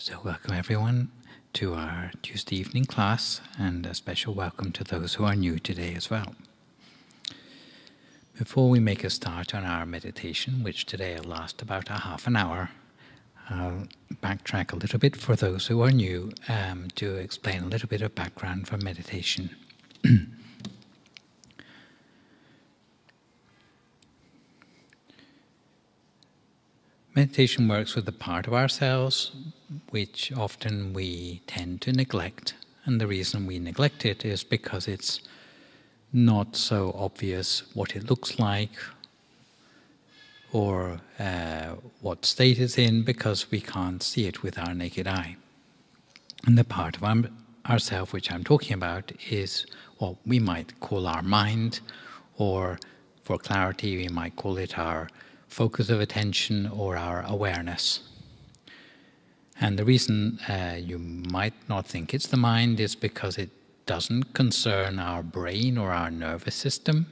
So welcome everyone to our Tuesday evening class, and a special welcome to those who are new today as well. Before we make a start on our meditation, which today will last about a half an hour, I'll backtrack a little bit for those who are new to explain a little bit of background for meditation. Meditation works with a part of ourselves which often we tend to neglect, and the reason we neglect it is because it's not so obvious what it looks like or what state it's in, because we can't see it with our naked eye. And the part of ourself which I'm talking about is what we might call our mind, or for clarity we might call it our focus of attention or our awareness. And the reason you might not think it's the mind is because it doesn't concern our brain or our nervous system,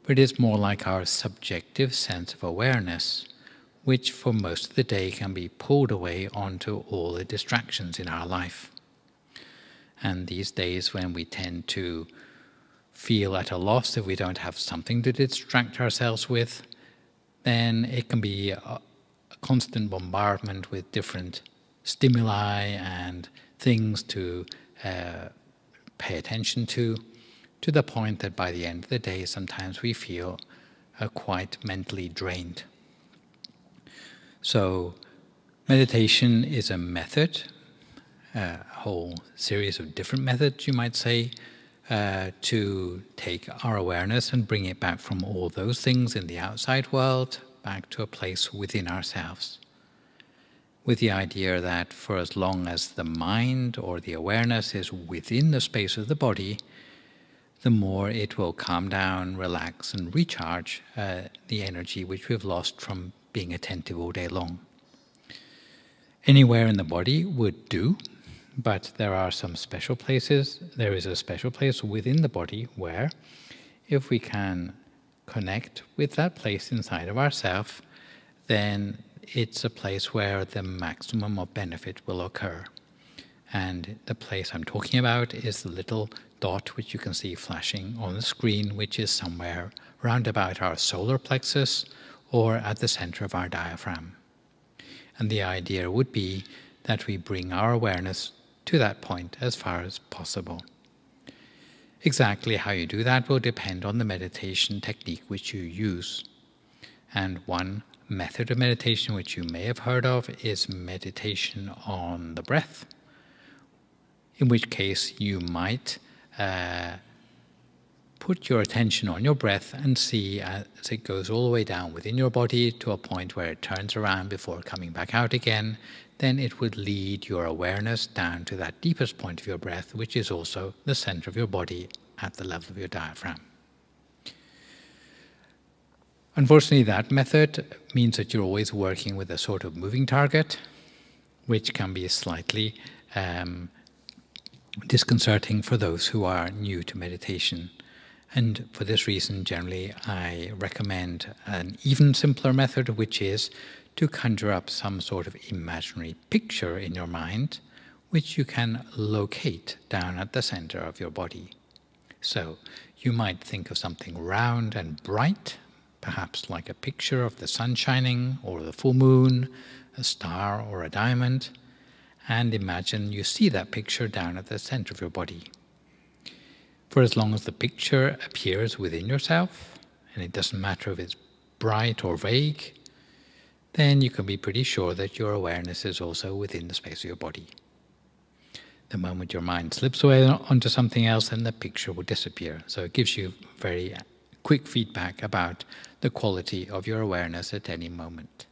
but it is more like our subjective sense of awareness, which for most of the day can be pulled away onto all the distractions in our life. And these days when we tend to feel at a loss if we don't have something to distract ourselves with, then it can be a constant bombardment with different stimuli and things to pay attention to the point that by the end of the day sometimes we feel quite mentally drained. So meditation is a method, a whole series of different methods, you might say, to take our awareness and bring it back from all those things in the outside world back to a place within ourselves, with the idea that for as long as the mind or the awareness is within the space of the body, the more it will calm down, relax and recharge the energy which we've lost from being attentive all day long. Anywhere in the body would do, but there are some special places. There is a special place within the body where, if we can connect with that place inside of ourselves, then it's a place where the maximum of benefit will occur. And the place I'm talking about is the little dot which you can see flashing on the screen, which is somewhere round about our solar plexus or at the center of our diaphragm. And the idea would be that we bring our awareness to that point as far as possible. Exactly how you do that will depend on the meditation technique which you use. And one method of meditation which you may have heard of is meditation on the breath, in which case you might put your attention on your breath and see as it goes all the way down within your body to a point where it turns around before coming back out again. Then it would lead your awareness down to that deepest point of your breath, which is also the center of your body at the level of your diaphragm. Unfortunately, that method means that you're always working with a sort of moving target, which can be slightly disconcerting for those who are new to meditation. And for this reason, generally, I recommend an even simpler method, which is to conjure up some sort of imaginary picture in your mind, which you can locate down at the center of your body. So you might think of something round and bright, perhaps like a picture of the sun shining, or the full moon, a star or a diamond, and imagine you see that picture down at the center of your body. For as long as the picture appears within yourself, and it doesn't matter if it's bright or vague, then you can be pretty sure that your awareness is also within the space of your body. The moment your mind slips away onto something else, then the picture will disappear. So it gives you very quick feedback about the quality of your awareness at any moment.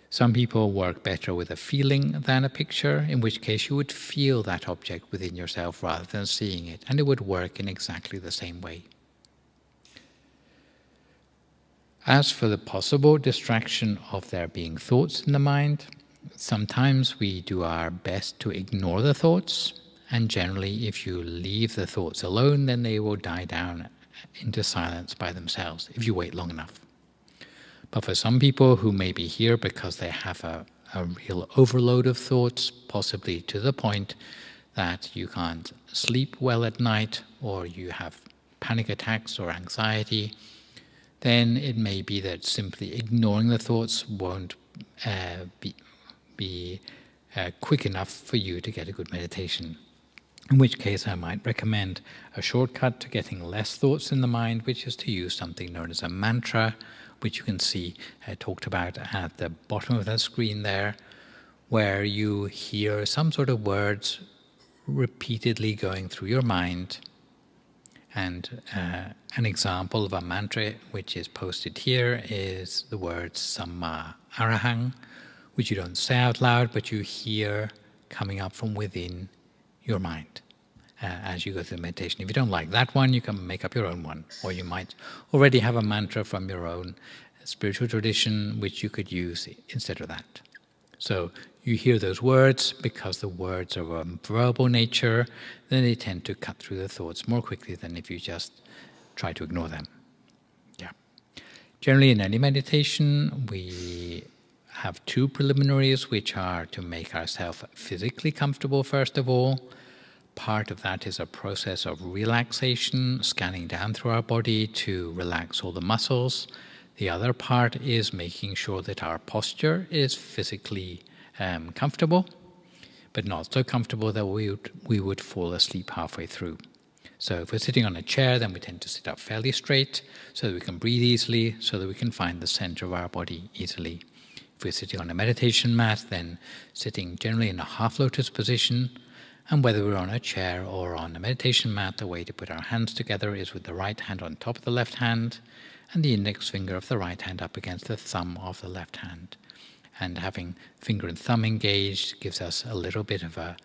Some people work better with a feeling than a picture, in which case you would feel that object within yourself rather than seeing it, and it would work in exactly the same way. As for the possible distraction of there being thoughts in the mind, sometimes we do our best to ignore the thoughts, and generally if you leave the thoughts alone, then they will die down into silence by themselves if you wait long enough. But for some people who may be here because they have a a real overload of thoughts, possibly to the point that you can't sleep well at night, or you have panic attacks or anxiety, then it may be that simply ignoring the thoughts won't be quick enough for you to get a good meditation. In which case I might recommend a shortcut to getting less thoughts in the mind, which is to use something known as a mantra, which you can see talked about at the bottom of the screen there, where you hear some sort of words repeatedly going through your mind. And an example of a mantra which is posted here is the words Samma Arahang, which you don't say out loud, but you hear coming up from within your mind as you go through the meditation. If you don't like that one, you can make up your own one, or you might already have a mantra from your own spiritual tradition which you could use instead of that. So you hear those words because the words are of a verbal nature, then they tend to cut through the thoughts more quickly than if you just try to ignore them. Yeah. Generally, in any meditation, we have two preliminaries, which are to make ourselves physically comfortable, first of all. Part of that is a process of relaxation, scanning down through our body to relax all the muscles. The other part is making sure that our posture is physically comfortable, but not so comfortable that we would fall asleep halfway through. So if we're sitting on a chair, then we tend to sit up fairly straight so that we can breathe easily, so that we can find the center of our body easily. If we're sitting on a meditation mat, then sitting generally in a half lotus position, and whether we're on a chair or on a meditation mat, the way to put our hands together is with the right hand on top of the left hand and the index finger of the right hand up against the thumb of the left hand. And having finger and thumb engaged gives us a little bit of a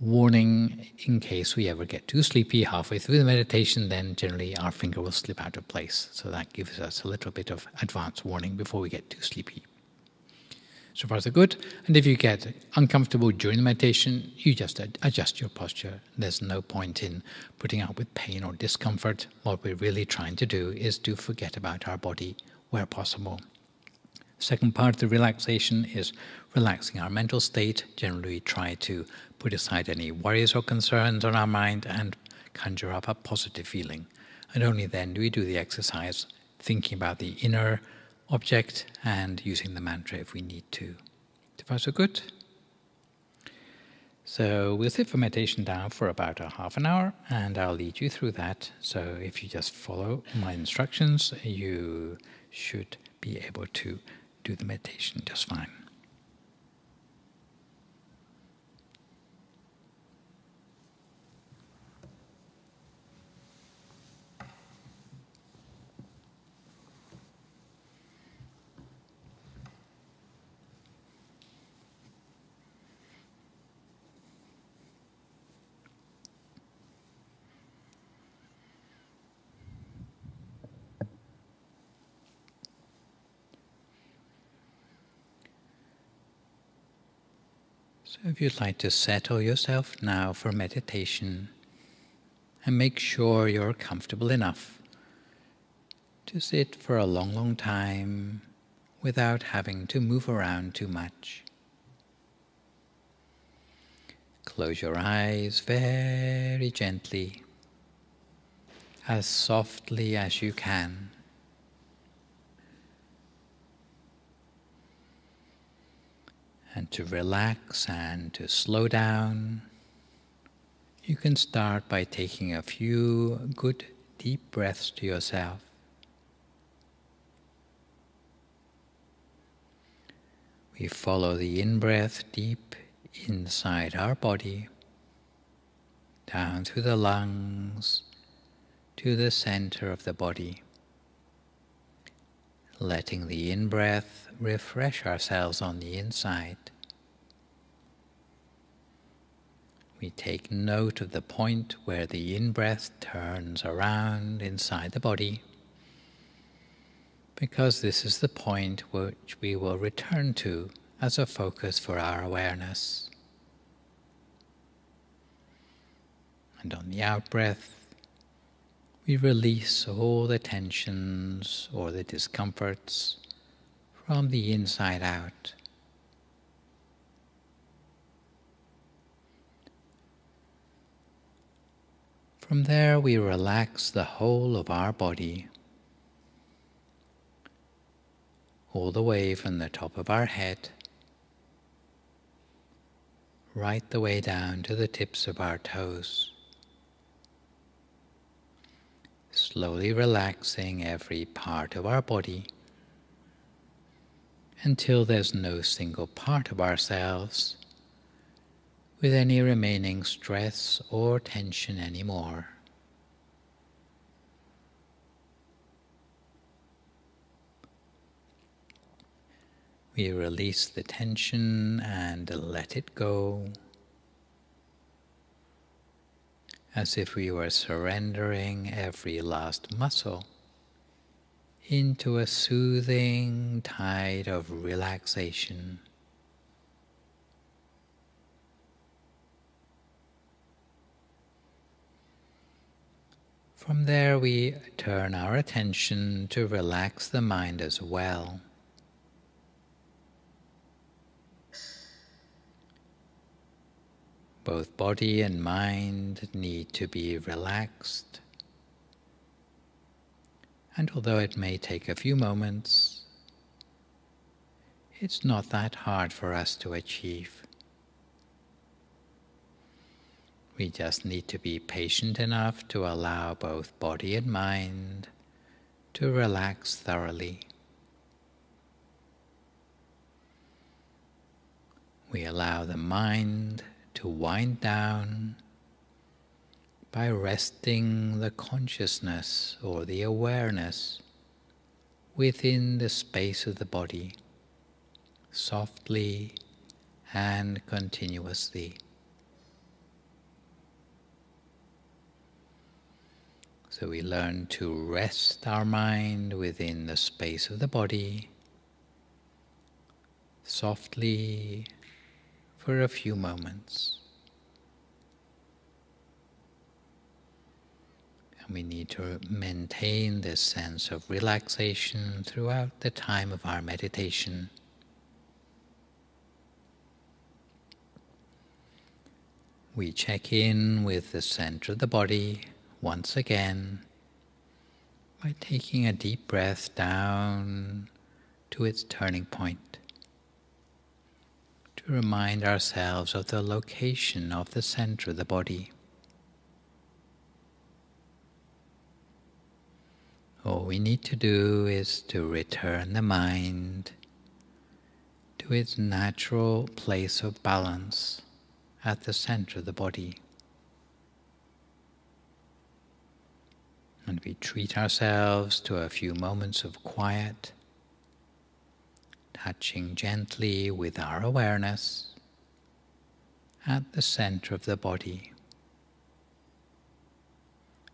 warning in case we ever get too sleepy halfway through the meditation. Then generally our finger will slip out of place. So that gives us a little bit of advance warning before we get too sleepy. So far so good. And if you get uncomfortable during the meditation, you just adjust your posture. There's no point in putting up with pain or discomfort. What we're really trying to do is to forget about our body where possible. Second part of the relaxation is relaxing our mental state. Generally, we try to put aside any worries or concerns on our mind and conjure up a positive feeling. And only then do we do the exercise, thinking about the inner object and using the mantra if we need to. So far so good. So we'll sit for meditation now for about a half an hour, and I'll lead you through that. So if you just follow my instructions, you should be able to do the meditation just fine. So if you'd like to settle yourself now for meditation and make sure you're comfortable enough to sit for a long, long time without having to move around too much. Close your eyes very gently, as softly as you can. And to relax and to slow down, you can start by taking a few good deep breaths to yourself. We follow the in-breath deep inside our body, down through the lungs to the center of the body, letting the in-breath refresh ourselves on the inside. We take note of the point where the in-breath turns around inside the body, because this is the point which we will return to as a focus for our awareness. And on the out-breath, we release all the tensions or the discomforts from the inside out. From there, we relax the whole of our body, all the way from the top of our head, right the way down to the tips of our toes. Slowly relaxing every part of our body until there's no single part of ourselves with any remaining stress or tension anymore. We release the tension and let it go, as if we were surrendering every last muscle into a soothing tide of relaxation. From there, we turn our attention to relax the mind as well. Both body and mind need to be relaxed, and although it may take a few moments, it's not that hard for us to achieve. We just need to be patient enough to allow both body and mind to relax thoroughly. We allow the mind to wind down by resting the consciousness or the awareness within the space of the body, softly and continuously. So we learn to rest our mind within the space of the body, softly, for a few moments. And we need to maintain this sense of relaxation throughout the time of our meditation. We check in with the center of the body once again by taking a deep breath down to its turning point, to remind ourselves of the location of the center of the body. All we need to do is to return the mind to its natural place of balance at the center of the body. And we treat ourselves to a few moments of quiet, touching gently with our awareness at the center of the body.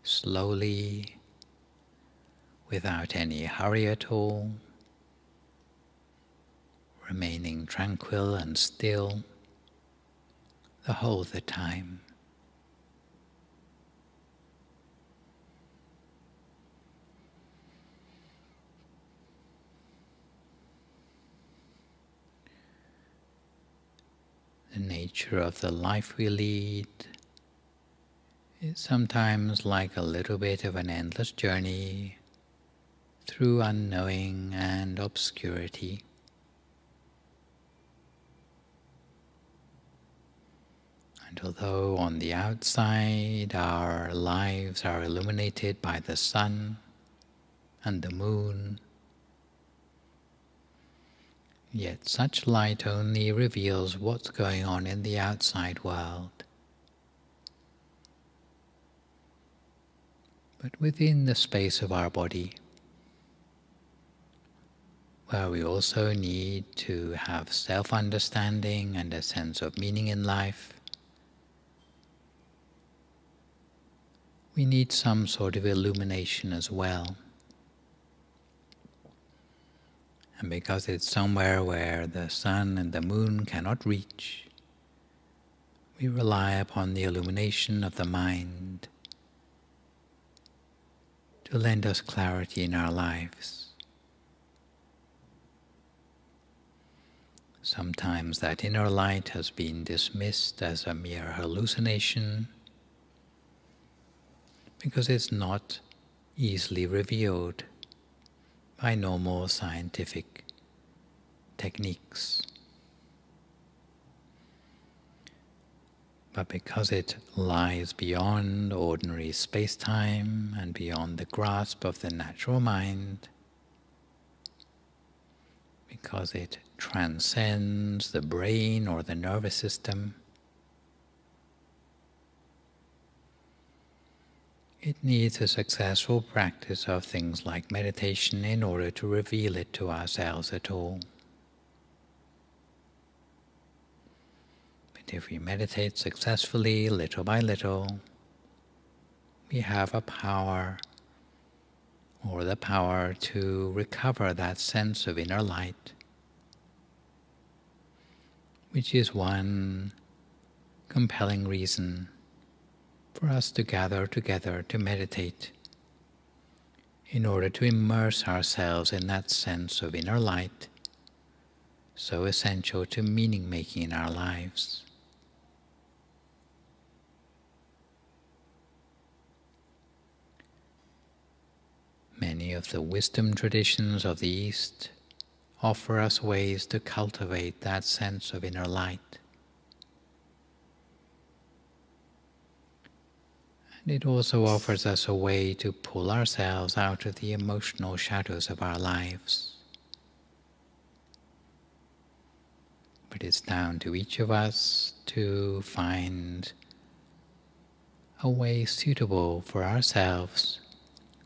Slowly, without any hurry at all, remaining tranquil and still the whole of the time. The nature of the life we lead is sometimes like a little bit of an endless journey through unknowing and obscurity. And although on the outside our lives are illuminated by the sun and the moon, yet such light only reveals what's going on in the outside world. But within the space of our body, where we also need to have self-understanding and a sense of meaning in life, we need some sort of illumination as well. And because it's somewhere where the sun and the moon cannot reach, we rely upon the illumination of the mind to lend us clarity in our lives. Sometimes that inner light has been dismissed as a mere hallucination, because it's not easily revealed by normal scientific techniques. But because it lies beyond ordinary space-time and beyond the grasp of the natural mind, because it transcends the brain or the nervous system, it needs a successful practice of things like meditation in order to reveal it to ourselves at all. But if we meditate successfully, little by little, we have a power, or the power to recover that sense of inner light, which is one compelling reason for us to gather together to meditate, in order to immerse ourselves in that sense of inner light, so essential to meaning-making in our lives. Many of the wisdom traditions of the East offer us ways to cultivate that sense of inner light. And it also offers us a way to pull ourselves out of the emotional shadows of our lives. But it's down to each of us to find a way suitable for ourselves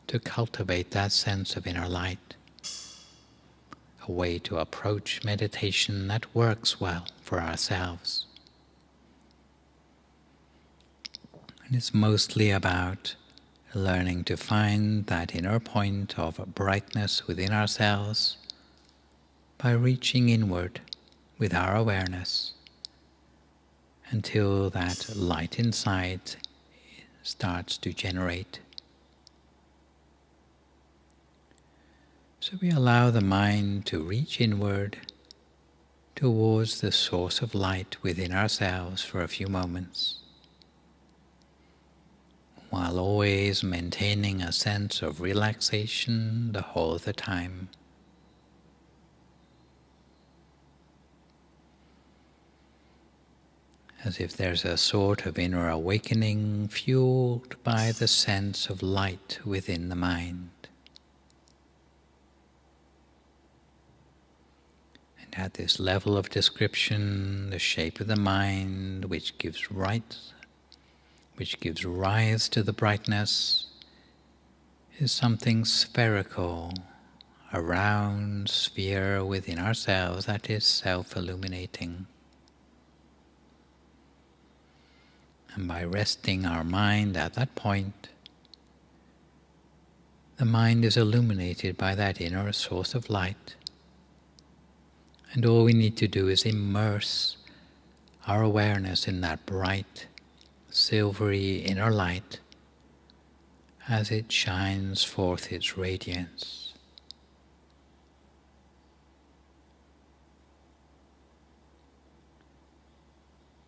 to cultivate that sense of inner light, a way to approach meditation that works well for ourselves. And it's mostly about learning to find that inner point of brightness within ourselves by reaching inward with our awareness until that light inside starts to generate. So we allow the mind to reach inward towards the source of light within ourselves for a few moments, while always maintaining a sense of relaxation the whole of the time. As if there's a sort of inner awakening fueled by the sense of light within the mind. At this level of description, the shape of the mind, which gives rise to the brightness, is something spherical, a round sphere within ourselves that is self-illuminating. And by resting our mind at that point, the mind is illuminated by that inner source of light. And all we need to do is immerse our awareness in that bright, silvery inner light as it shines forth its radiance.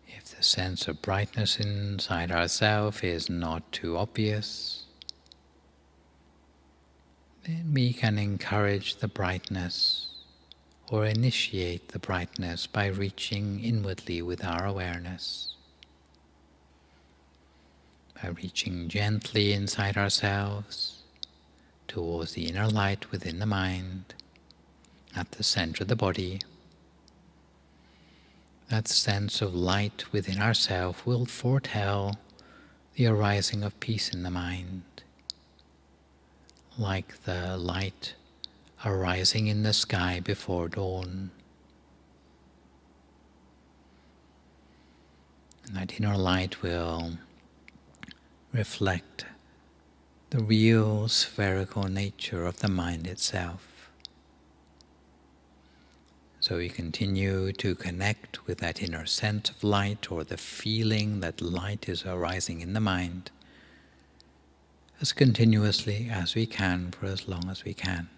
If the sense of brightness inside ourselves is not too obvious, then we can encourage the brightness or initiate the brightness by reaching inwardly with our awareness. By reaching gently inside ourselves towards the inner light within the mind, at the center of the body, that sense of light within ourselves will foretell the arising of peace in the mind, like the light arising in the sky before dawn. And that inner light will reflect the real spherical nature of the mind itself. So we continue to connect with that inner sense of light, or the feeling that light is arising in the mind, as continuously as we can for as long as we can.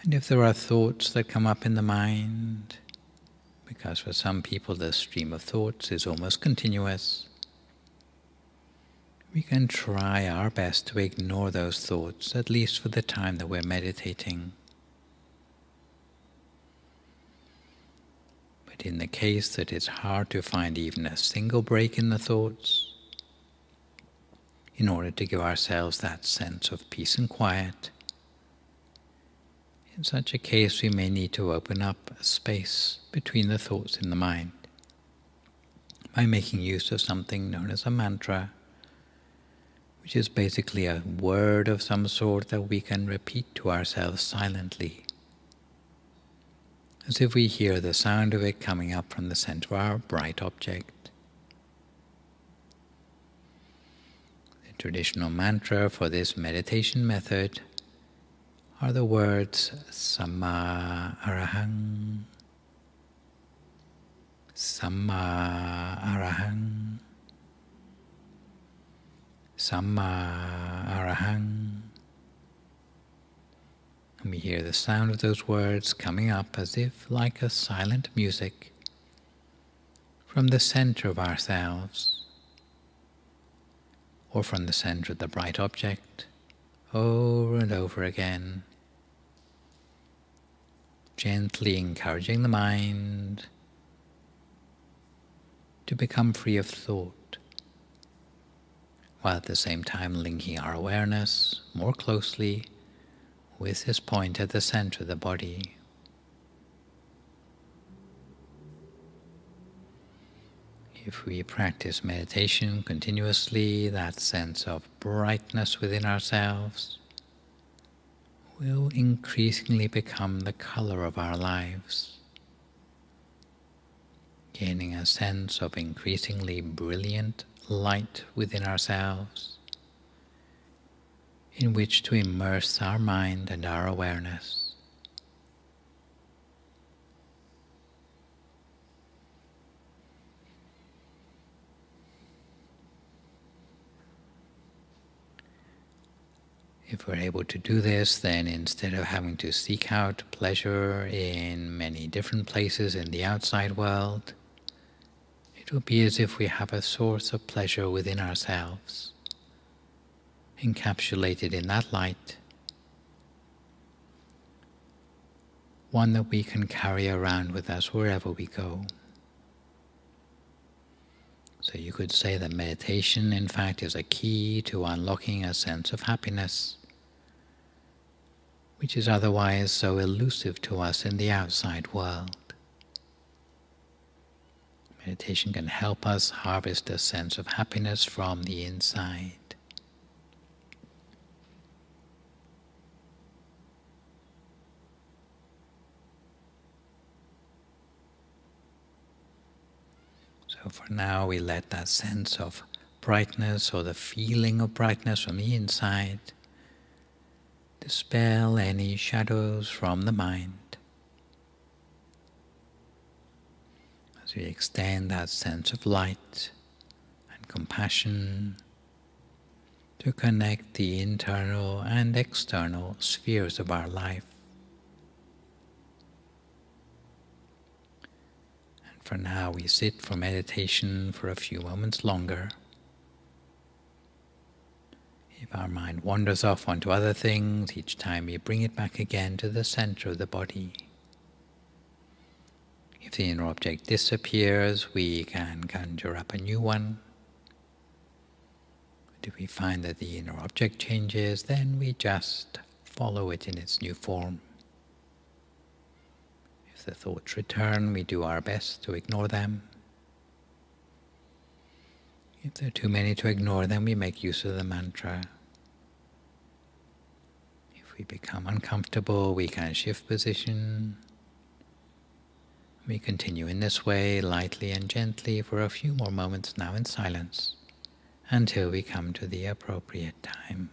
And if there are thoughts that come up in the mind, because for some people the stream of thoughts is almost continuous, we can try our best to ignore those thoughts, at least for the time that we're meditating. But in the case that it's hard to find even a single break in the thoughts, in order to give ourselves that sense of peace and quiet, in such a case we may need to open up a space between the thoughts in the mind by making use of something known as a mantra, which is basically a word of some sort that we can repeat to ourselves silently, as if we hear the sound of it coming up from the center of our bright object. The traditional mantra for this meditation method are the words Samma Arahang, Samma Arahang, Samma Arahang. And we hear the sound of those words coming up as if like a silent music from the center of ourselves, or from the center of the bright object, over and over again, gently encouraging the mind to become free of thought, while at the same time linking our awareness more closely with this point at the center of the body. If we practice meditation continuously, that sense of brightness within ourselves will increasingly become the color of our lives, gaining a sense of increasingly brilliant light within ourselves, in which to immerse our mind and our awareness. If we're able to do this, then instead of having to seek out pleasure in many different places in the outside world, it will be as if we have a source of pleasure within ourselves, encapsulated in that light, one that we can carry around with us wherever we go. So you could say that meditation, in fact, is a key to unlocking a sense of happiness, which is otherwise so elusive to us in the outside world. Meditation can help us harvest a sense of happiness from the inside. So for now, we let that sense of brightness, or the feeling of brightness from the inside, dispel any shadows from the mind, as we extend that sense of light and compassion to connect the internal and external spheres of our life. And for now, we sit for meditation for a few moments longer. If our mind wanders off onto other things, each time we bring it back again to the center of the body. If the inner object disappears, we can conjure up a new one. But if we find that the inner object changes, then we just follow it in its new form. If the thoughts return, we do our best to ignore them. If there are too many to ignore, then we make use of the mantra. If we become uncomfortable, we can shift position. We continue in this way, lightly and gently, for a few more moments now in silence, until we come to the appropriate time.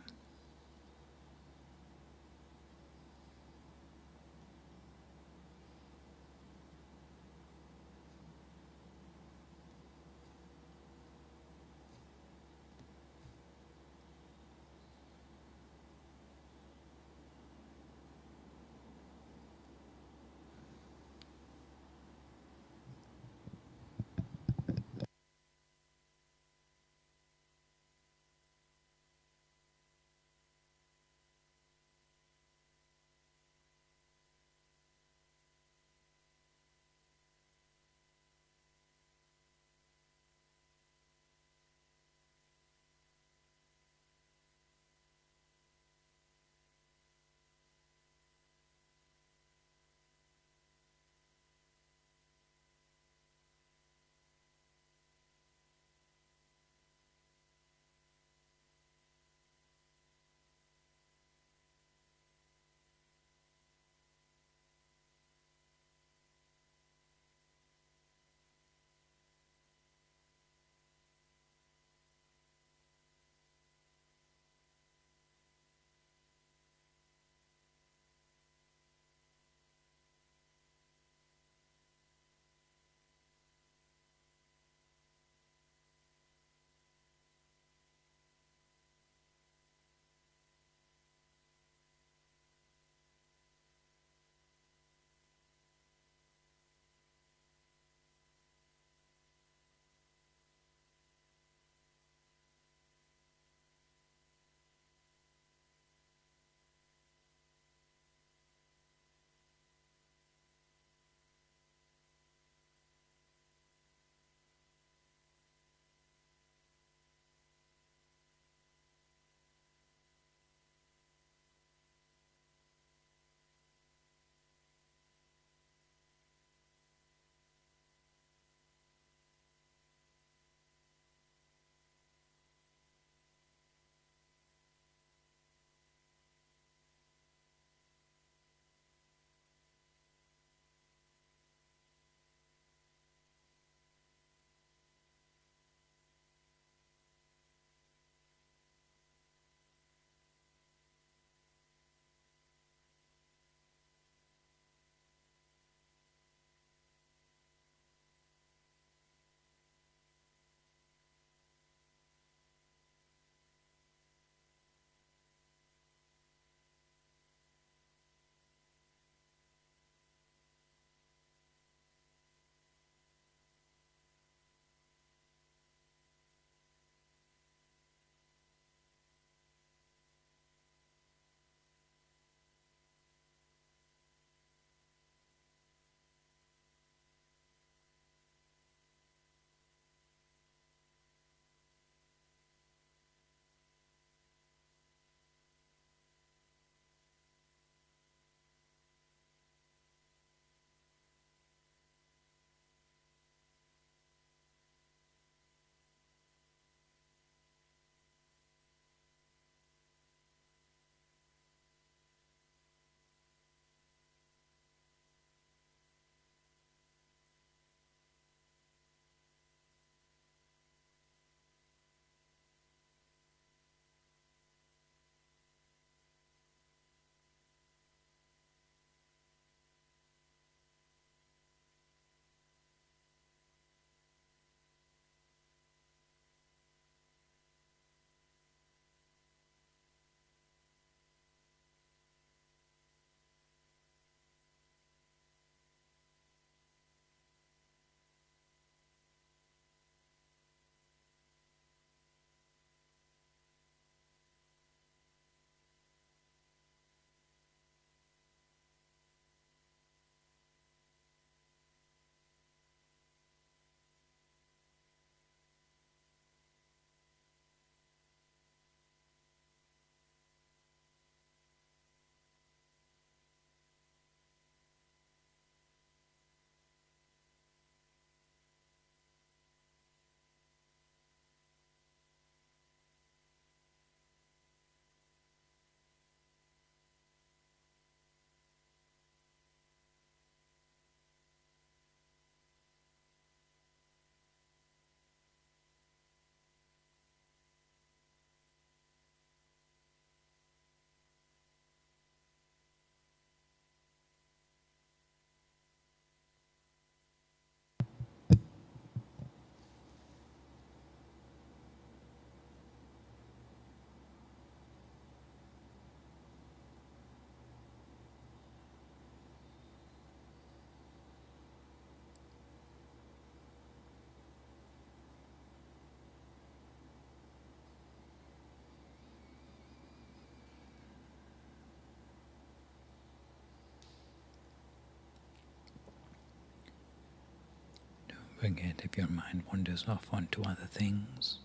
forget if your mind wanders off onto other things.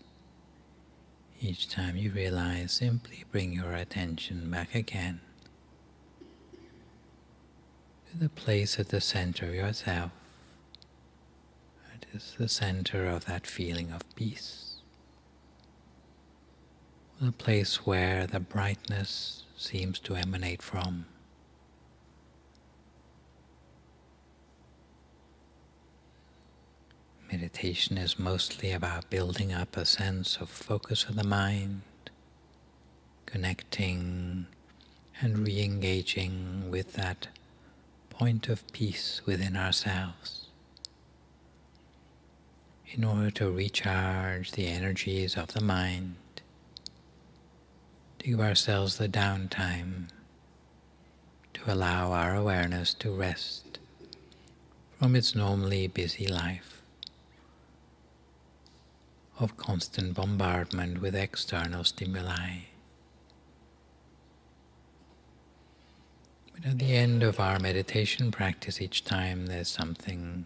Each time you realize, simply bring your attention back again to the place at the center of yourself. It is the center of that feeling of peace. The place where the brightness seems to emanate from. Meditation is mostly about building up a sense of focus of the mind, connecting and re-engaging with that point of peace within ourselves in order to recharge the energies of the mind, to give ourselves the downtime, to allow our awareness to rest from its normally busy life of constant bombardment with external stimuli. But at the end of our meditation practice, each time there's something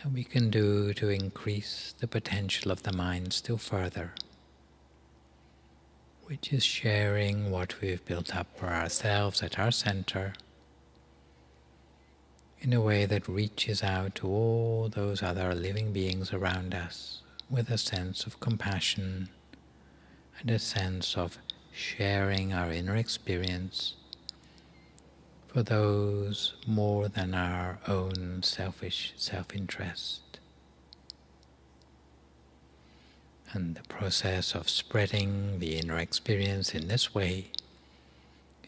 that we can do to increase the potential of the mind still further, which is sharing what we've built up for ourselves at our center in a way that reaches out to all those other living beings around us with a sense of compassion and a sense of sharing our inner experience for those more than our own selfish self-interest. And the process of spreading the inner experience in this way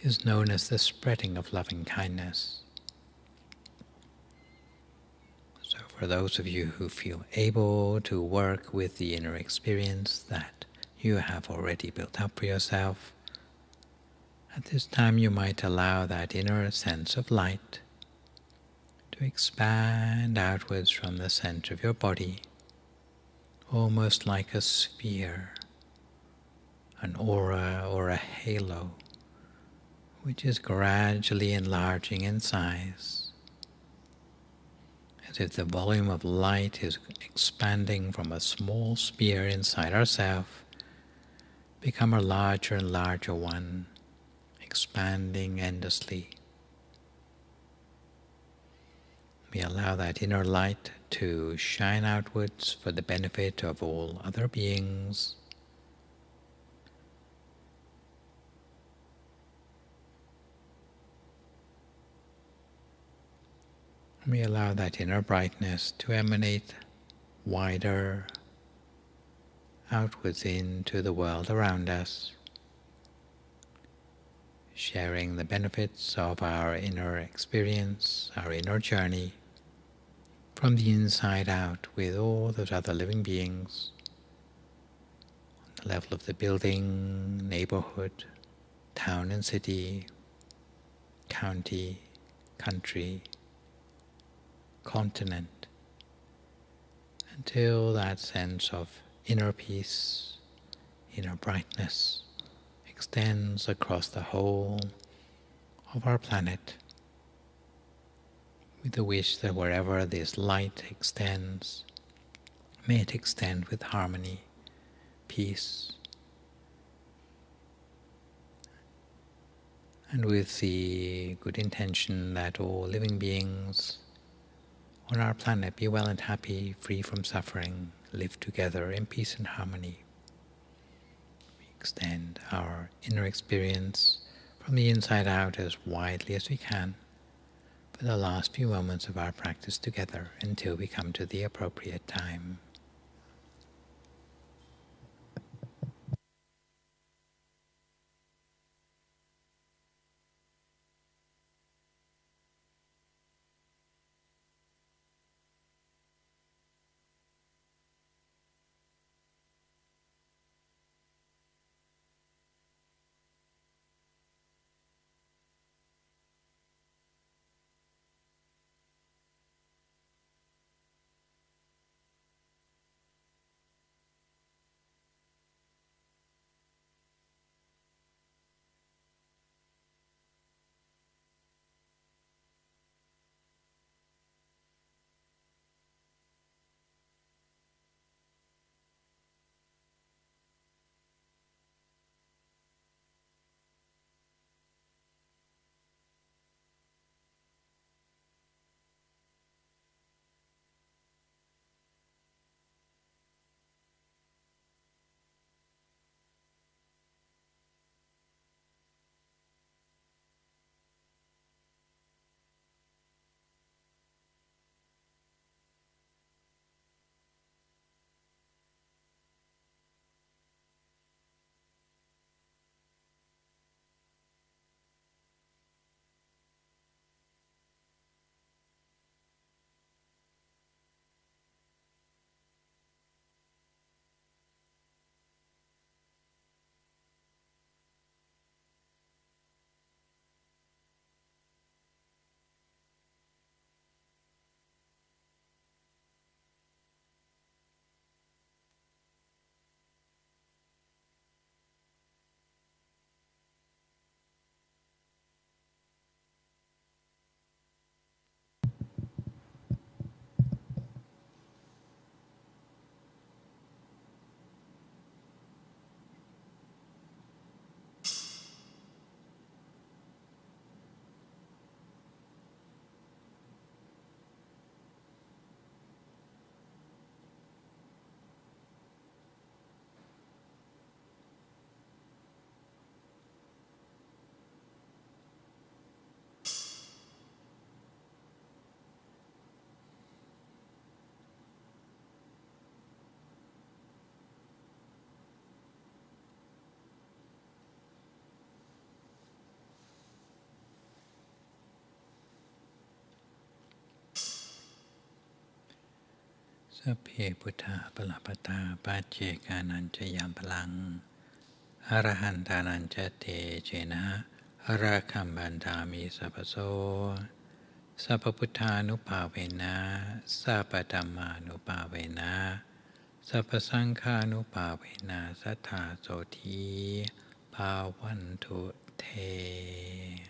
is known as the spreading of loving kindness. So for those of you who feel able to work with the inner experience that you have already built up for yourself, at this time you might allow that inner sense of light to expand outwards from the center of your body, almost like a sphere, an aura or a halo, which is gradually enlarging in size, as if the volume of light is expanding from a small sphere inside ourselves, become a larger and larger one, expanding endlessly. We allow that inner light to shine outwards for the benefit of all other beings. We allow that inner brightness to emanate wider outwards into the world around us, sharing the benefits of our inner experience, our inner journey, from the inside out with all those other living beings, on the level of the building, neighborhood, town and city, county, country, continent, until that sense of inner peace, inner brightness extends across the whole of our planet, with the wish that wherever this light extends, may it extend with harmony, peace, and with the good intention that all living beings on our planet be well and happy, free from suffering, live together in peace and harmony. We extend our inner experience from the inside out as widely as we can for the last few moments of our practice together until we come to the appropriate time. Sapphe Buddha Palapata Pache Kanancha Yampalang Arahantanancha Te Jena Arakambandami Sapaso Sapaputanupavena Sapadhammanupavena Sapasankhanupavena Sattha Soti Bhavantu Te.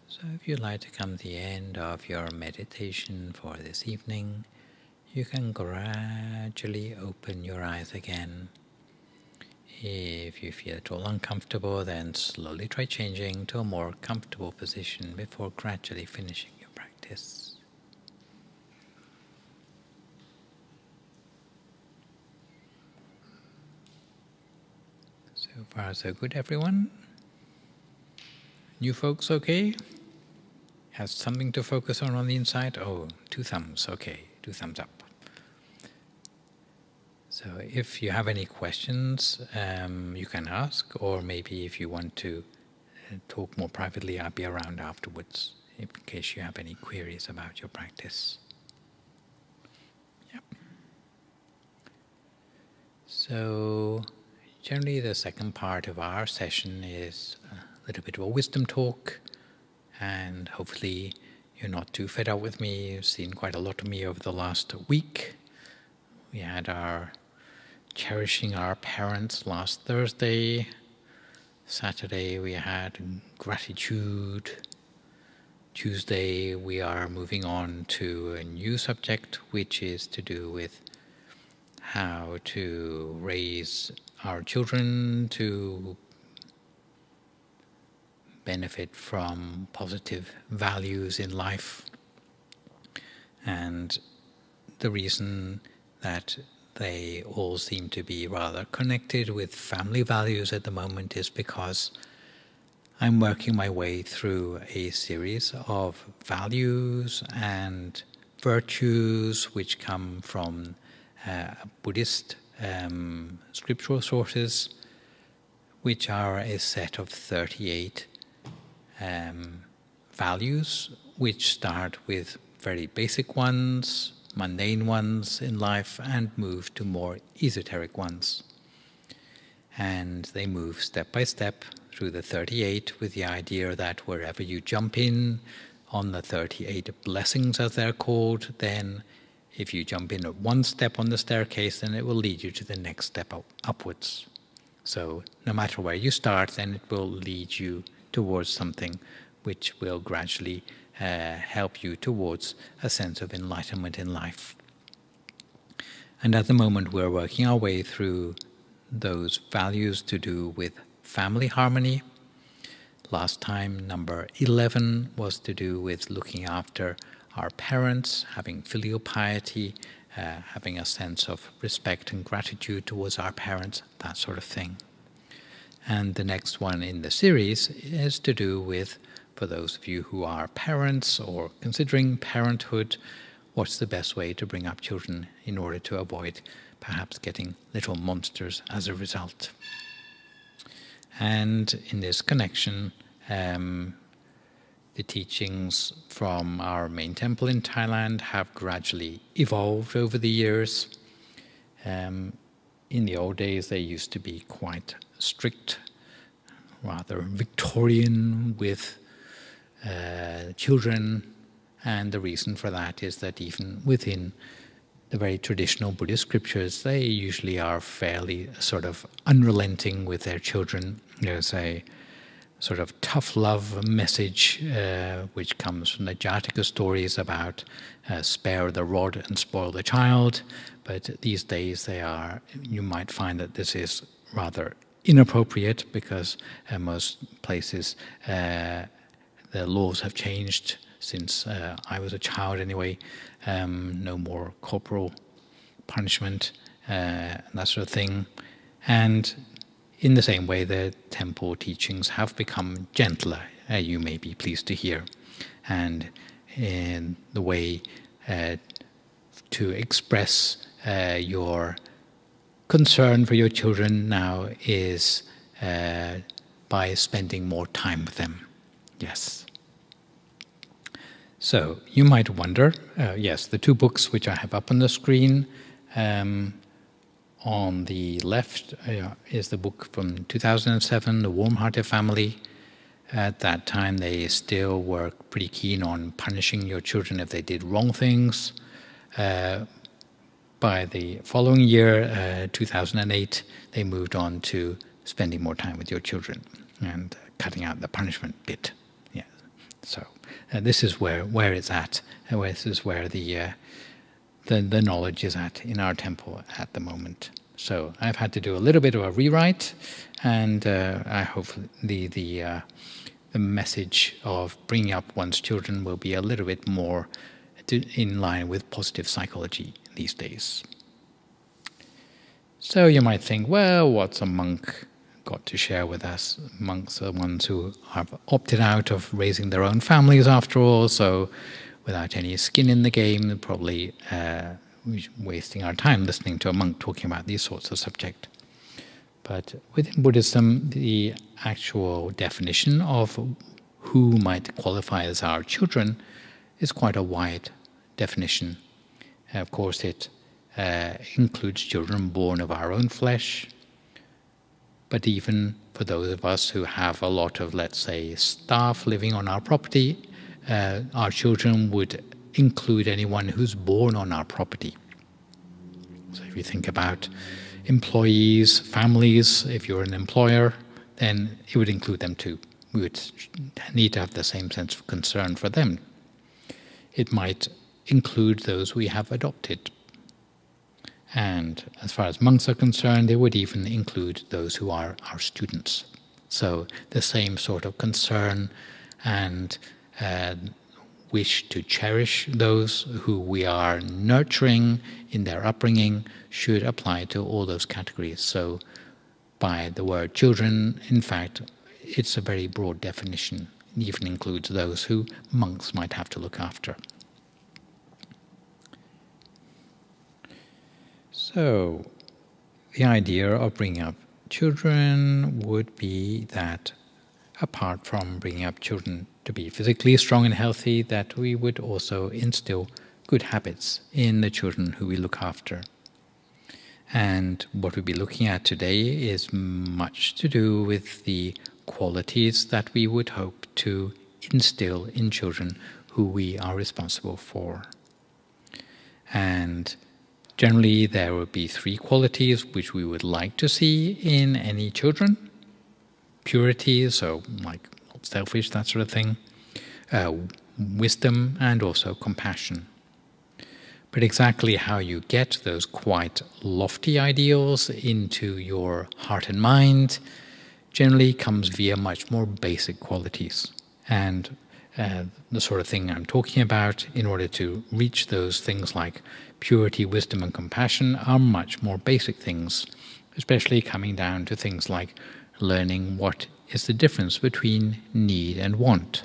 So if you'd like to come to the end of your meditation for this evening, you can gradually open your eyes again. If you feel at all uncomfortable, then slowly try changing to a more comfortable position before gradually finishing your practice. So far, so good, everyone? New folks okay? Has something to focus on the inside? Oh, 2 thumbs, okay, 2 thumbs up. So if you have any questions, you can ask, or maybe if you want to talk more privately, I'll be around afterwards in case you have any queries about your practice. Yep. So generally the second part of our session is a little bit of a wisdom talk, and hopefully you're not too fed up with me. You've seen quite a lot of me over the last week. We had our Cherishing our parents last Thursday. Saturday we had gratitude. Tuesday we are moving on to a new subject, which is to do with how to raise our children to benefit from positive values in life. And the reason that they all seem to be rather connected with family values at the moment is because I'm working my way through a series of values and virtues which come from Buddhist scriptural sources, which are a set of 38 values, which start with very basic ones, mundane ones in life, and move to more esoteric ones. And they move step by step through the 38 with the idea that wherever you jump in on the 38 blessings, as they're called, then if you jump in at one step on the staircase, then it will lead you to the next step upwards. So no matter where you start, then it will lead you towards something which will gradually help you towards a sense of enlightenment in life. And at the moment we're working our way through those values to do with family harmony. Last time, number 11 was to do with looking after our parents, having filial piety, having a sense of respect and gratitude towards our parents, that sort of thing. And the next one in the series is to do with, for those of you who are parents or considering parenthood, what's the best way to bring up children in order to avoid perhaps getting little monsters as a result. And in this connection, the teachings from our main temple in Thailand have gradually evolved over the years. In the old days, they used to be quite strict, rather Victorian with children, and the reason for that is that even within the very traditional Buddhist scriptures, they usually are fairly sort of unrelenting with their children. There's a sort of tough love message which comes from the Jataka stories about spare the rod and spoil the child, but these days you might find that this is rather inappropriate because most places the laws have changed since I was a child anyway. No more corporal punishment, that sort of thing. And in the same way, the temple teachings have become gentler, you may be pleased to hear. And in the way to express your concern for your children now is by spending more time with them. Yes. So you might wonder, yes, the two books which I have up on the screen, on the left is the book from 2007, The Warm-Hearted Family. At that time, they still were pretty keen on punishing your children if they did wrong things. By the following year, 2008, they moved on to spending more time with your children and cutting out the punishment bit. Yeah. So this is where it's at. This is where the knowledge is at in our temple at the moment. So I've had to do a little bit of a rewrite, and I hope the message of bringing up one's children will be a little bit more in line with positive psychology these days. So you might think, well, what's a monk got to share with us? Monks are the ones who have opted out of raising their own families after all, so without any skin in the game, probably we're wasting our time listening to a monk talking about these sorts of subjects. But within Buddhism, the actual definition of who might qualify as our children is quite a wide definition. Of course, it includes children born of our own flesh, but even for those of us who have a lot of, let's say, staff living on our property, our children would include anyone who's born on our property. So if you think about employees, families, if you're an employer, then it would include them too. We would need to have the same sense of concern for them. It might include those we have adopted. And as far as monks are concerned, they would even include those who are our students. So the same sort of concern and wish to cherish those who we are nurturing in their upbringing should apply to all those categories. So by the word children, in fact, it's a very broad definition. It even includes those who monks might have to look after. So the idea of bringing up children would be that apart from bringing up children to be physically strong and healthy, that we would also instill good habits in the children who we look after. And what we'll be looking at today is much to do with the qualities that we would hope to instill in children who we are responsible for. And generally there would be three qualities which we would like to see in any children. Purity, so like not selfish, that sort of thing. Wisdom, and also compassion. But exactly how you get those quite lofty ideals into your heart and mind generally comes via much more basic qualities. And the sort of thing I'm talking about, in order to reach those things like purity, wisdom, and compassion, are much more basic things, especially coming down to things like learning what is the difference between need and want,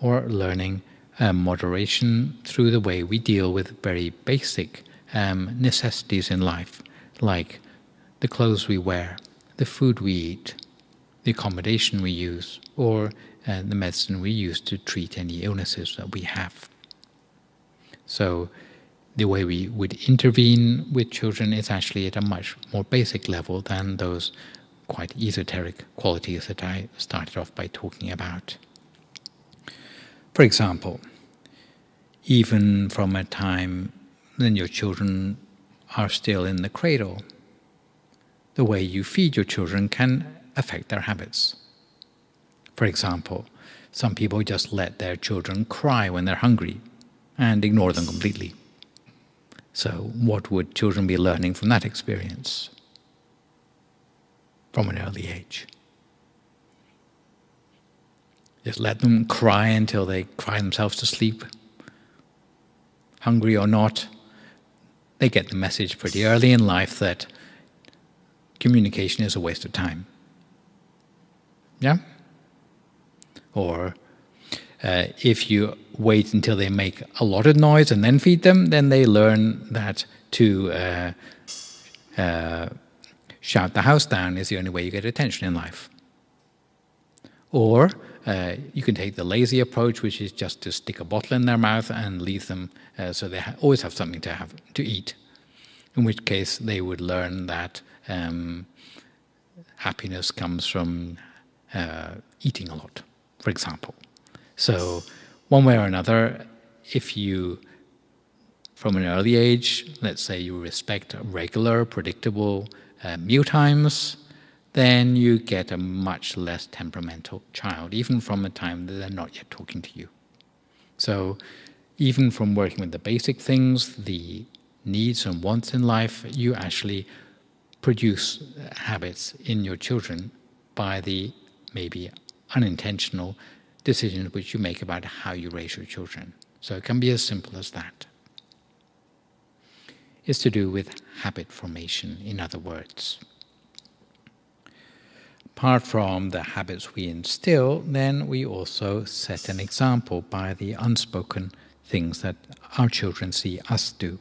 or learning moderation through the way we deal with very basic necessities in life, like the clothes we wear, the food we eat, the accommodation we use, or the medicine we use to treat any illnesses that we have. So the way we would intervene with children is actually at a much more basic level than those quite esoteric qualities that I started off by talking about. For example, even from a time when your children are still in the cradle, the way you feed your children can affect their habits. For example, some people just let their children cry when they're hungry and ignore them completely. So what would children be learning from that experience from an early age? Just let them cry until they cry themselves to sleep. Hungry or not, they get the message pretty early in life that communication is a waste of time. Yeah? Or if you wait until they make a lot of noise and then feed them, then they learn that to shout the house down is the only way you get attention in life. Or you can take the lazy approach, which is just to stick a bottle in their mouth and leave them so they always have something to eat, in which case they would learn that happiness comes from eating a lot, for example. So one way or another, if you, from an early age, let's say you respect regular, predictable meal times, then you get a much less temperamental child, even from a time that they're not yet talking to you. So even from working with the basic things, the needs and wants in life, you actually produce habits in your children by the maybe unintentional decisions which you make about how you raise your children. So it can be as simple as that. It's to do with habit formation, in other words. Apart from the habits we instill, then we also set an example by the unspoken things that our children see us do.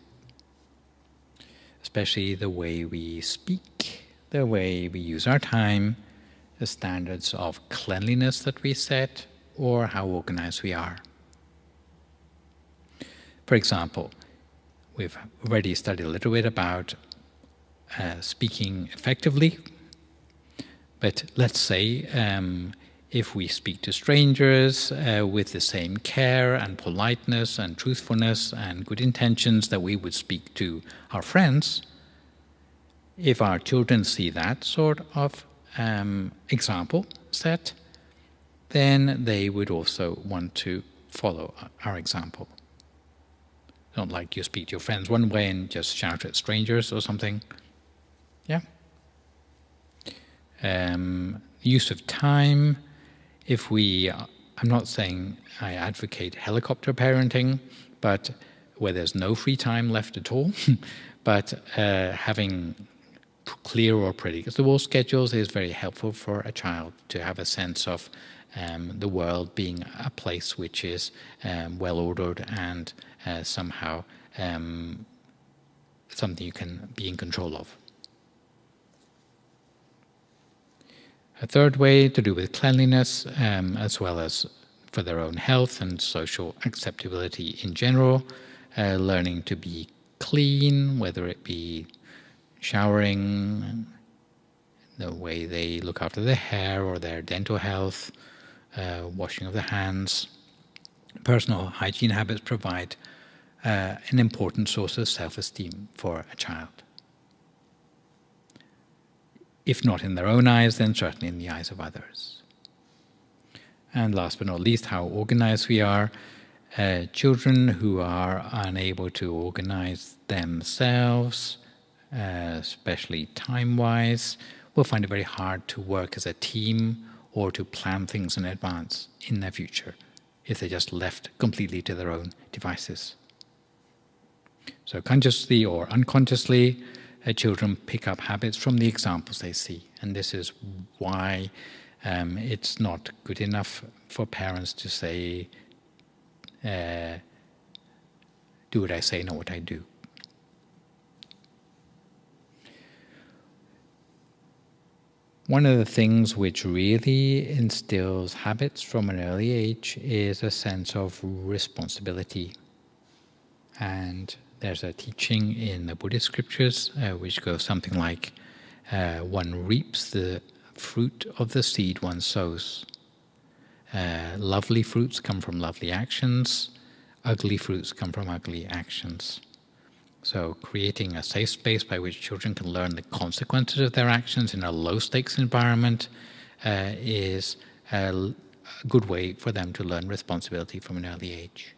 Especially the way we speak, the way we use our time, the standards of cleanliness that we set, or how organized we are. For example, we've already studied a little bit about speaking effectively, but let's say if we speak to strangers with the same care and politeness and truthfulness and good intentions that we would speak to our friends, if our children see that sort of example set, then they would also want to follow our example. Not like you speak to your friends one way and just shout at strangers or something. Yeah. Use of time. I'm not saying I advocate helicopter parenting, but where there's no free time left at all, but having clear or predictable schedules is very helpful for a child to have a sense of the world being a place which is well ordered and somehow something you can be in control of. A third way to do with cleanliness, as well as for their own health and social acceptability in general, learning to be clean, whether it be showering, the way they look after their hair or their dental health, washing of the hands. Personal hygiene habits provide an important source of self-esteem for a child. If not in their own eyes, then certainly in the eyes of others. And last but not least, how organized we are. Children who are unable to organize themselves, especially time-wise, will find it very hard to work as a team or to plan things in advance in their future if they're just left completely to their own devices. So consciously or unconsciously, children pick up habits from the examples they see. And this is why it's not good enough for parents to say, do what I say, not what I do. One of the things which really instills habits from an early age is a sense of responsibility. And there's a teaching in the Buddhist scriptures which goes something like, one reaps the fruit of the seed one sows. Lovely fruits come from lovely actions, ugly fruits come from ugly actions. So creating a safe space by which children can learn the consequences of their actions in a low-stakes environment is a good way for them to learn responsibility from an early age.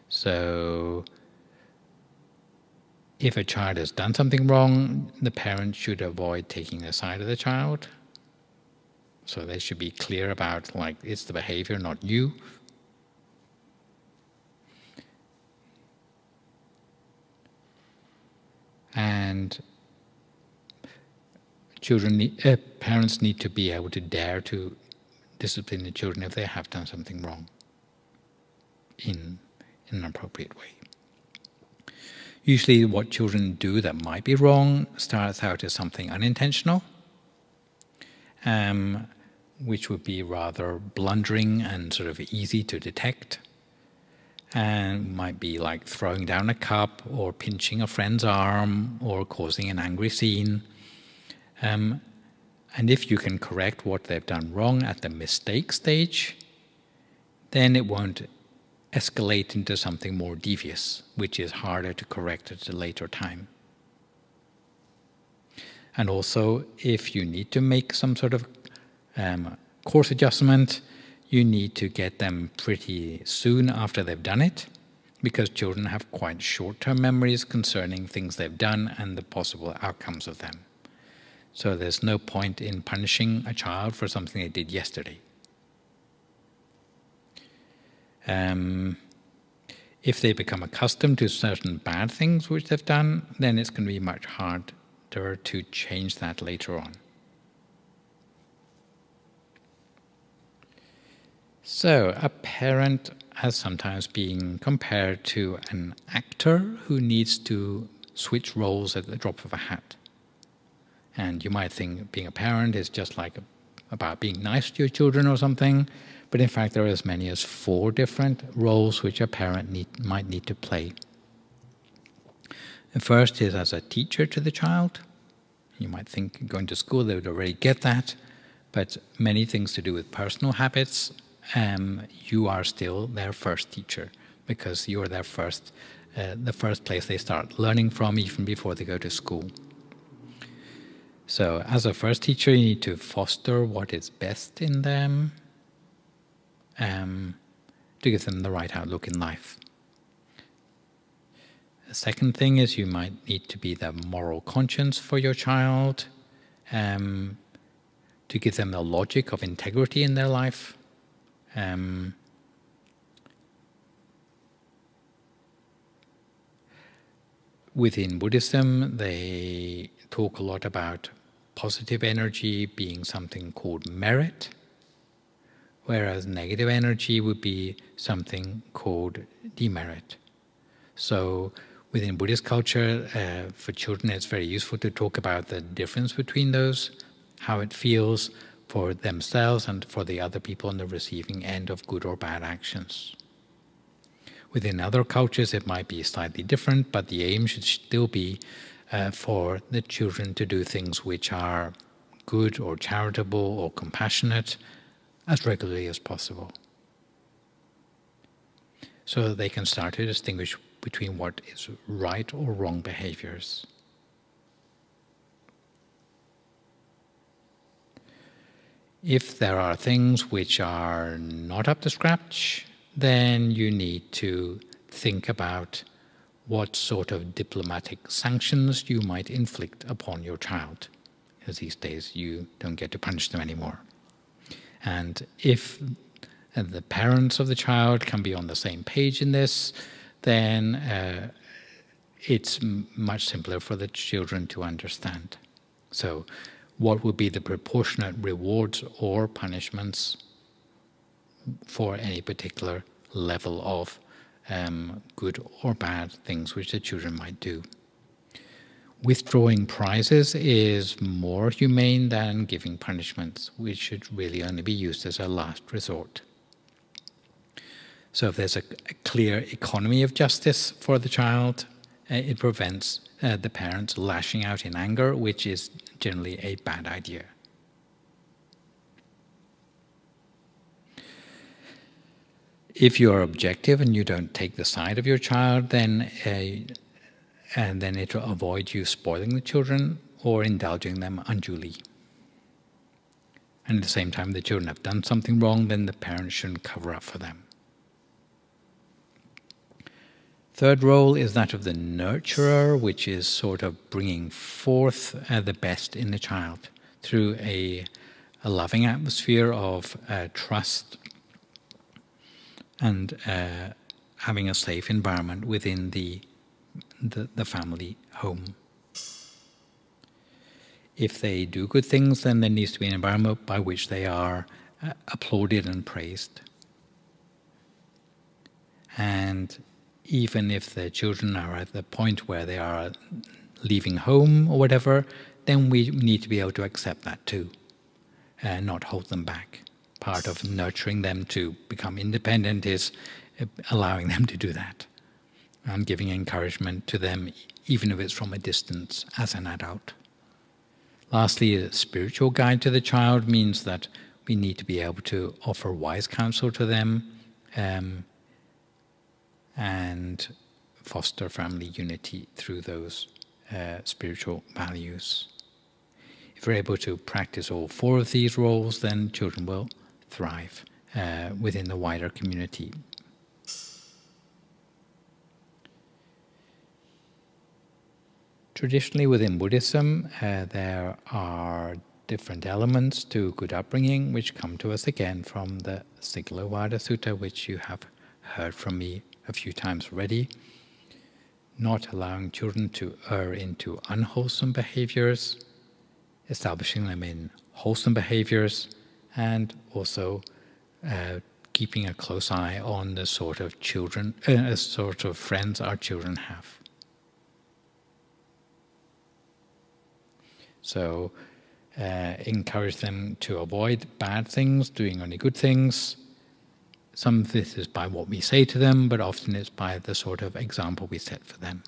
So if a child has done something wrong, the parent should avoid taking the side of the child. So they should be clear about, like, it's the behavior, not you. And parents need to be able to dare to discipline the children if they have done something wrong in an appropriate way. Usually what children do that might be wrong starts out as something unintentional. which would be rather blundering and sort of easy to detect, and might be like throwing down a cup or pinching a friend's arm or causing an angry scene. And if you can correct what they've done wrong at the mistake stage, then it won't escalate into something more devious, which is harder to correct at a later time. And also, if you need to make some sort of course adjustment, you need to get them pretty soon after they've done it, because children have quite short-term memories concerning things they've done and the possible outcomes of them. So there's no point in punishing a child for something they did yesterday. If they become accustomed to certain bad things which they've done, then it's going to be much harder to change that later on. So, a parent has sometimes been compared to an actor who needs to switch roles at the drop of a hat. And you might think being a parent is just like about being nice to your children or something, but in fact there are as many as 4 different roles which a parent might need to play. The first is as a teacher to the child. You might think going to school they would already get that, but many things to do with personal habits, you are still their first teacher, because you're their the first place they start learning from even before they go to school. So as a first teacher, you need to foster what is best in them, to give them the right outlook in life. The second thing is you might need to be the moral conscience for your child, to give them the logic of integrity in their life. Within Buddhism, they talk a lot about positive energy being something called merit, whereas negative energy would be something called demerit. So within Buddhist culture, for children it's very useful to talk about the difference between those, how it feels for themselves and for the other people on the receiving end of good or bad actions. Within other cultures it might be slightly different, but the aim should still be for the children to do things which are good or charitable or compassionate as regularly as possible, so that they can start to distinguish between what is right or wrong behaviors. If there are things which are not up to scratch, then you need to think about what sort of diplomatic sanctions you might inflict upon your child, because these days you don't get to punish them anymore. And if the parents of the child can be on the same page in this, then it's much simpler for the children to understand. So what would be the proportionate rewards or punishments for any particular level of good or bad things which the children might do. Withdrawing prizes is more humane than giving punishments, which should really only be used as a last resort. So if there's a clear economy of justice for the child, it prevents the parents lashing out in anger, which is generally a bad idea. If you are objective and you don't take the side of your child, then it will avoid you spoiling the children or indulging them unduly. And at the same time, the children have done something wrong, then the parents shouldn't cover up for them. Third role is that of the nurturer, which is sort of bringing forth the best in the child through a loving atmosphere of trust and having a safe environment within the family home. If they do good things, then there needs to be an environment by which they are applauded and praised. And even if the children are at the point where they are leaving home or whatever, then we need to be able to accept that too. not hold them back. Part of nurturing them to become independent is allowing them to do that and giving encouragement to them, even if it's from a distance, as an adult. Lastly, a spiritual guide to the child means that we need to be able to offer wise counsel to them and foster family unity through those spiritual values. If we're able to practice all four of these roles, then children will thrive within the wider community. Traditionally within Buddhism, there are different elements to good upbringing which come to us again from the Sigalovada Sutta, which you have heard from me a few times already. Not allowing children to err into unwholesome behaviors, establishing them in wholesome behaviors, and also keeping a close eye on the sort of friends our children have. So encourage them to avoid bad things, doing only good things. Some of this is by what we say to them, but often it's by the sort of example we set for them.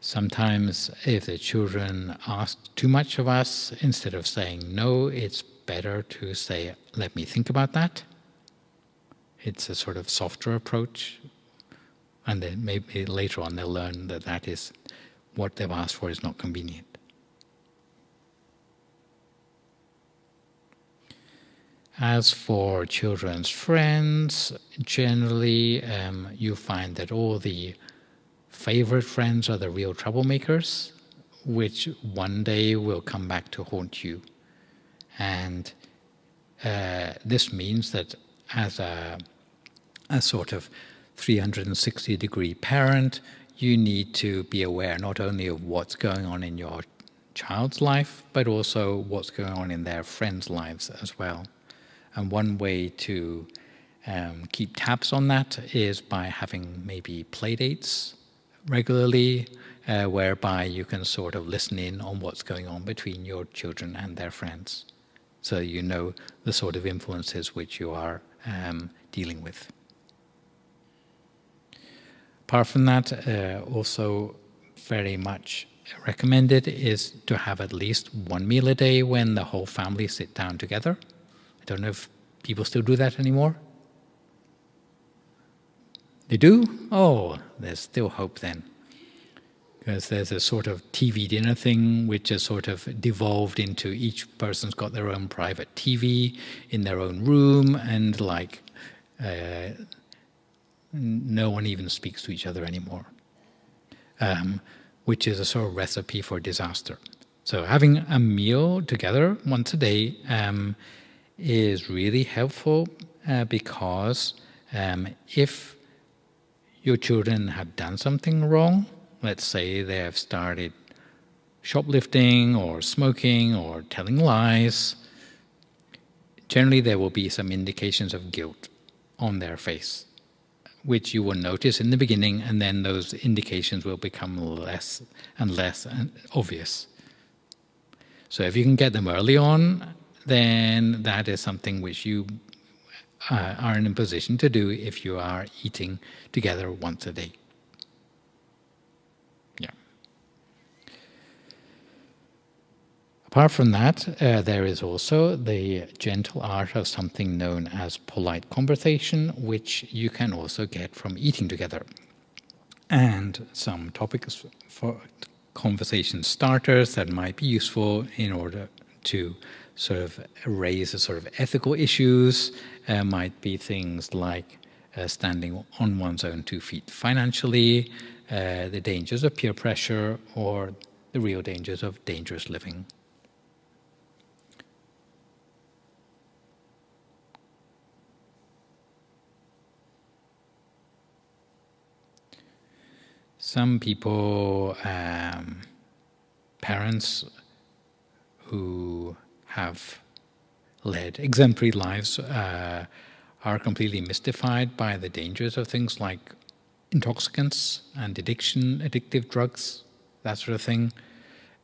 Sometimes if the children ask too much of us, instead of saying no, it's better to say, let me think about that. It's a sort of softer approach. And then maybe later on they'll learn that that is what they've asked for is not convenient. As for children's friends, generally you find that all the favorite friends are the real troublemakers, which one day will come back to haunt you. And this means that as a sort of 360-degree parent, you need to be aware not only of what's going on in your child's life, but also what's going on in their friends' lives as well. And one way to keep tabs on that is by having maybe play dates regularly, whereby you can sort of listen in on what's going on between your children and their friends, so you know the sort of influences which you are dealing with. Apart from that, also very much recommended is to have at least one meal a day when the whole family sit down together. I don't know if people still do that anymore. They do? Oh, there's still hope then. Because there's a sort of TV dinner thing which has sort of devolved into each person's got their own private TV in their own room, and no one even speaks to each other anymore, which is a sort of recipe for disaster. So having a meal together once a day is really helpful because if your children have done something wrong, let's say they have started shoplifting or smoking or telling lies, generally there will be some indications of guilt on their face, which you will notice in the beginning, and then those indications will become less and less obvious. So if you can get them early on, then that is something which you are in a position to do if you are eating together once a day. Yeah. Apart from that, there is also the gentle art of something known as polite conversation, which you can also get from eating together. And some topics for conversation starters that might be useful in order to sort of raise a sort of ethical issues might be things like standing on one's own 2 feet financially, the dangers of peer pressure, or the real dangers of dangerous living. Some people, parents who have led exemplary lives, are completely mystified by the dangers of things like intoxicants and addictive drugs, that sort of thing.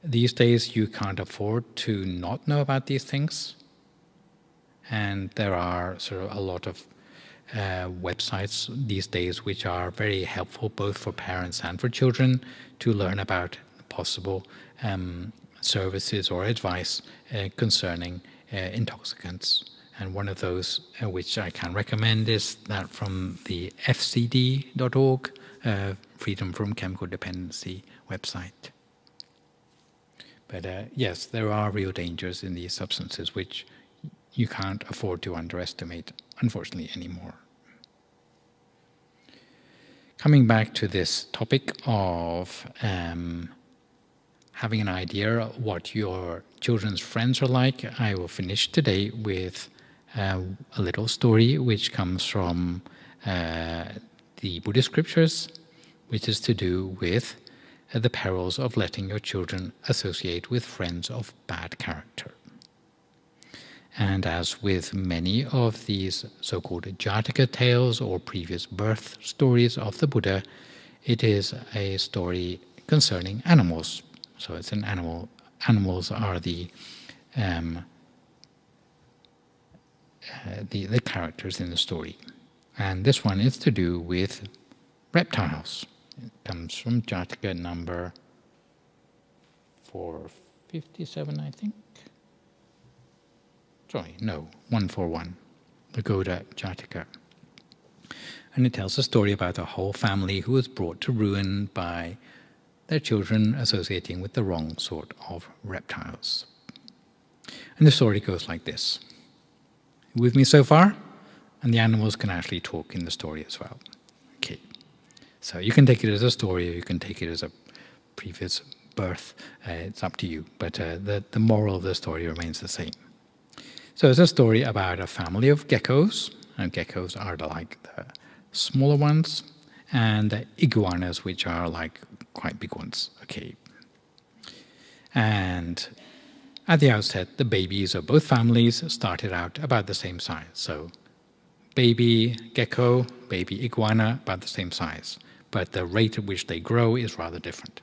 These days you can't afford to not know about these things. And there are sort of a lot of websites these days which are very helpful both for parents and for children to learn about possible services or advice concerning intoxicants. And one of those which I can recommend is that from the fcd.org, Freedom from Chemical Dependency website. But yes, there are real dangers in these substances which you can't afford to underestimate, unfortunately, anymore. Coming back to this topic of having an idea what your children's friends are like, I will finish today with a little story which comes from the Buddhist scriptures, which is to do with the perils of letting your children associate with friends of bad character. And as with many of these so-called Jataka tales or previous birth stories of the Buddha, it is a story concerning animals. So it's an animal. Animals are the characters in the story. And this one is to do with reptiles. It comes from Jataka number 457, I think. Sorry, no, 141, the Goda Jataka. And it tells a story about a whole family who was brought to ruin by their children associating with the wrong sort of reptiles. And the story goes like this. With me so far? And the animals can actually talk in the story as well. Okay. So you can take it as a story or you can take it as a previous birth. It's up to you. But the moral of the story remains the same. So it's a story about a family of geckos, and geckos are like the smaller ones, and the iguanas, which are like quite big ones. Okay. And at the outset, the babies of both families started out about the same size. So baby gecko, baby iguana, about the same size. But the rate at which they grow is rather different.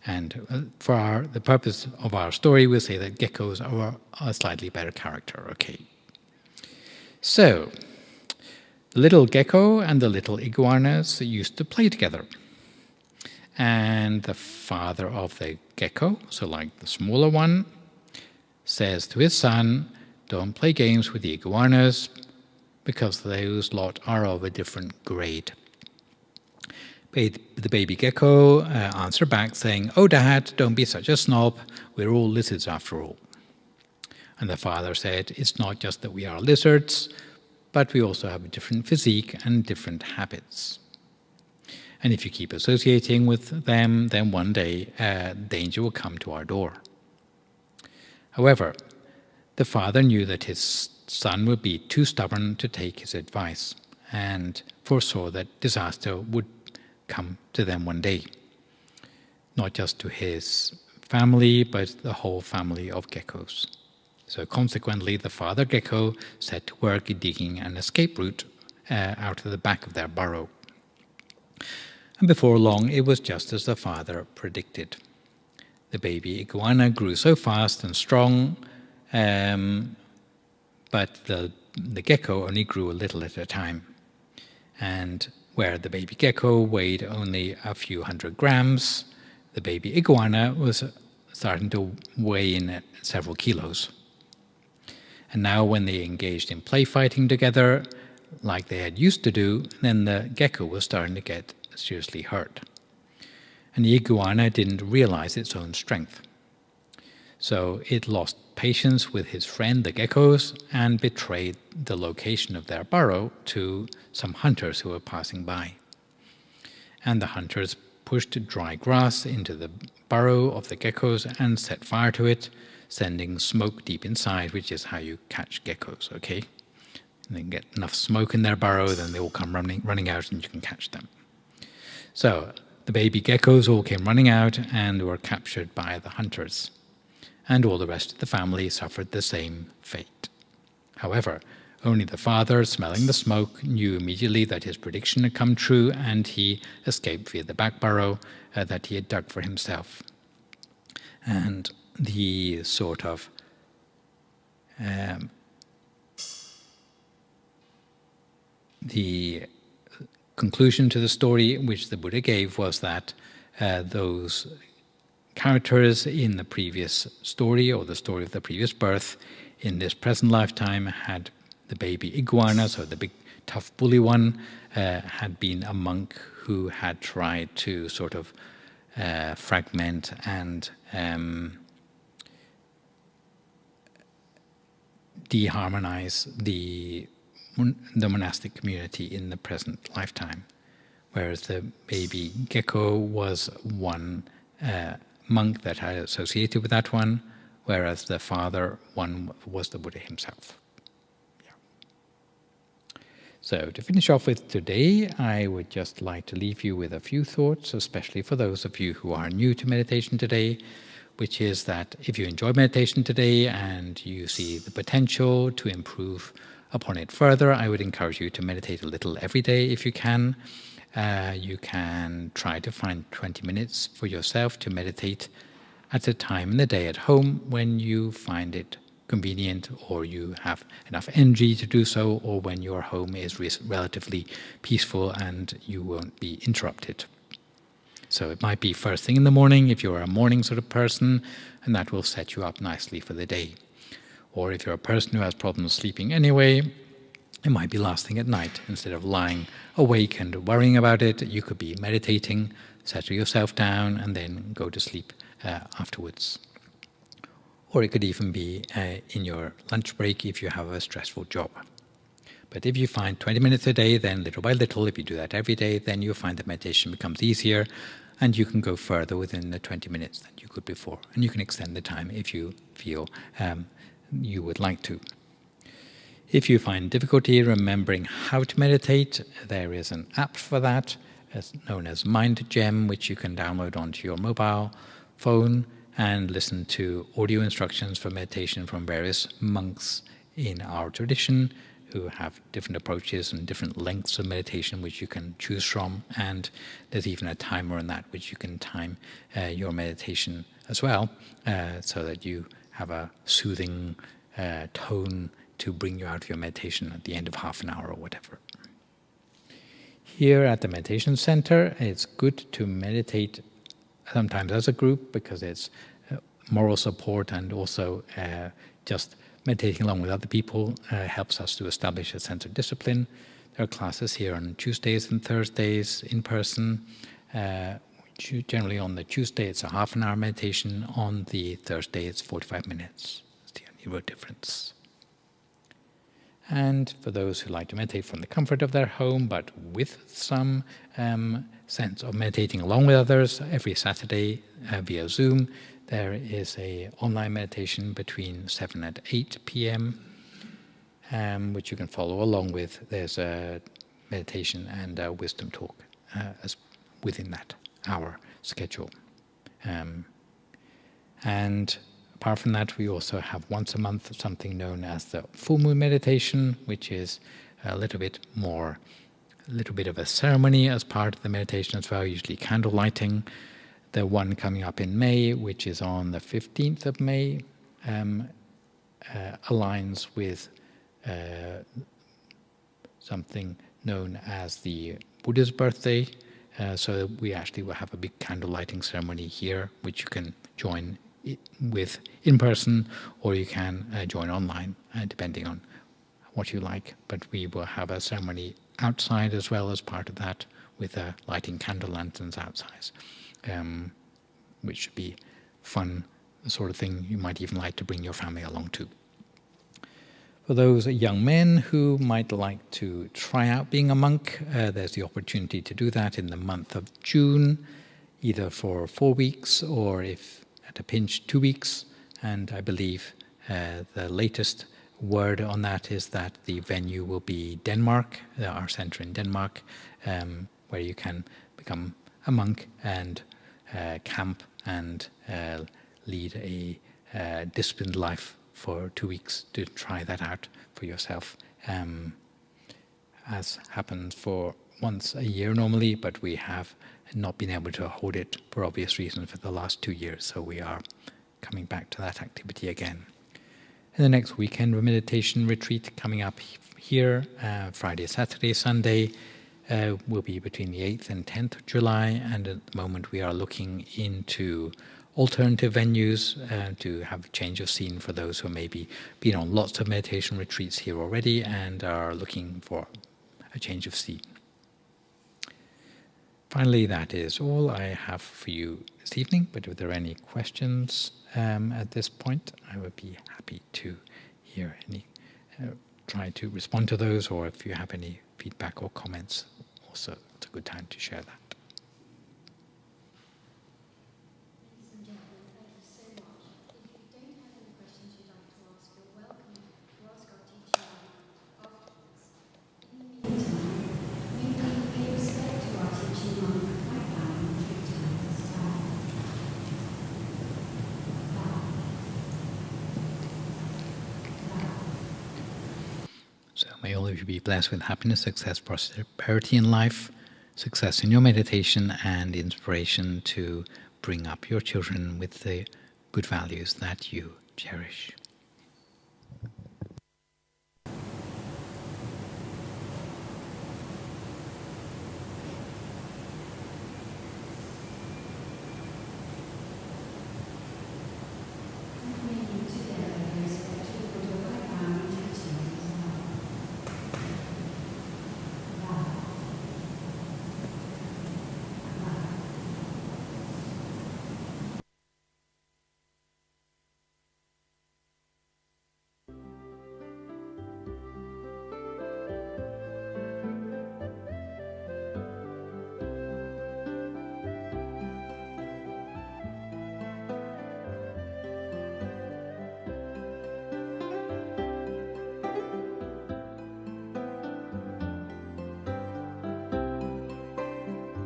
And for the purpose of our story, we'll say that geckos are a slightly better character. Okay. So, the little gecko and the little iguanas used to play together. And the father of the gecko, so like the smaller one, says to his son, don't play games with the iguanas because those lot are of a different grade. The baby gecko answered back saying, oh dad, don't be such a snob, we're all lizards after all. And the father said, it's not just that we are lizards, but we also have a different physique and different habits. And if you keep associating with them, then one day danger will come to our door. However, the father knew that his son would be too stubborn to take his advice and foresaw that disaster would come to them one day. Not just to his family, but the whole family of geckos. So consequently, the father gecko set to work digging an escape route out of the back of their burrow. And before long, it was just as the father predicted. The baby iguana grew so fast and strong, but the gecko only grew a little at a time. And where the baby gecko weighed only a few 100 grams, the baby iguana was starting to weigh in at several kilos. And now when they engaged in play fighting together, like they had used to do, then the gecko was starting to get seriously hurt. And the iguana didn't realize its own strength. So it lost patience with his friend, the geckos, and betrayed the location of their burrow to some hunters who were passing by. And the hunters pushed dry grass into the burrow of the geckos and set fire to it, sending smoke deep inside, which is how you catch geckos, okay? And then get enough smoke in their burrow, then they all come running out and you can catch them. So the baby geckos all came running out and were captured by the hunters. And all the rest of the family suffered the same fate. However, Only the father, smelling the smoke, knew immediately that his prediction had come true, and he escaped via the back burrow that he had dug for himself. And the sort of the conclusion to the story which the Buddha gave was that those characters in the previous story, or the story of the previous birth, in this present lifetime had the baby iguana, so the big tough bully one, had been a monk who had tried to sort of fragment and deharmonize the monastic community in the present lifetime, whereas the baby gecko was one monk that had associated with that one, whereas the father one was the Buddha himself. Yeah. So to finish off with today, I would just like to leave you with a few thoughts, especially for those of you who are new to meditation today, which is that if you enjoy meditation today and you see the potential to improve upon it further, I would encourage you to meditate a little every day if you can. You can try to find 20 minutes for yourself to meditate at a time in the day at home when you find it convenient, or you have enough energy to do so, or when your home is relatively peaceful and you won't be interrupted. So it might be first thing in the morning if you're a morning sort of person, and that will set you up nicely for the day. Or if you're a person who has problems sleeping anyway, it might be last thing at night. Instead of lying awake and worrying about it, you could be meditating, settle yourself down, and then go to sleep afterwards. Or it could even be in your lunch break if you have a stressful job. But if you find 20 minutes a day, then little by little, if you do that every day, then you'll find that meditation becomes easier, and you can go further within the 20 minutes than you could before. And you can extend the time if you feel you would like to. If you find difficulty remembering how to meditate, there is an app for that, known as Mind Gem, which you can download onto your mobile phone and listen to audio instructions for meditation from various monks in our tradition who have different approaches and different lengths of meditation which you can choose from. And there's even a timer on that which you can time your meditation as well, so that you have a soothing tone to bring you out of your meditation at the end of half an hour or whatever. Here at the meditation center, it's good to meditate sometimes as a group, because it's moral support, and also just meditating along with other people helps us to establish a sense of discipline. There are classes here on Tuesdays and Thursdays in person. Generally on the Tuesday it's a half an hour meditation, on the Thursday it's 45 minutes. That's the only real difference. And for those who like to meditate from the comfort of their home, but with some sense of meditating along with others, every Saturday via Zoom, there is an online meditation between 7 and 8 p.m., which you can follow along with. There's a meditation and a wisdom talk as within that hour schedule. And apart from that, we also have once a month something known as the Fumu Meditation, which is a little bit of a ceremony as part of the meditation as well, usually candle lighting. The one coming up in May, which is on the 15th of May, aligns with something known as the Buddha's birthday. So we actually will have a big candle lighting ceremony here, which you can join with in person, or you can join online, depending on what you like. But we will have a ceremony outside as well as part of that, with lighting candle lanterns outside, which should be fun, the sort of thing you might even like to bring your family along to. For those young men who might like to try out being a monk, there's the opportunity to do that in the month of June, either for 4 weeks or, if at a pinch, 2 weeks. And I believe the latest word on that is that the venue will be Denmark, our center in Denmark, where you can become a monk and camp and lead a disciplined life for 2 weeks, to try that out for yourself as happens for once a year normally, but we have not been able to hold it for obvious reasons for the last 2 years, so we are coming back to that activity again. And the next weekend meditation retreat coming up here, Friday, Saturday, Sunday, will be between the 8th and 10th of July, and at the moment we are looking into alternative venues to have a change of scene for those who maybe been on lots of meditation retreats here already and are looking for a change of scene. Finally, that is all I have for you this evening, but if there are any questions at this point, I would be happy to hear any, try to respond to those, or if you have any feedback or comments, also it's a good time to share that. So may all of you be blessed with happiness, success, prosperity in life, success in your meditation, and inspiration to bring up your children with the good values that you cherish.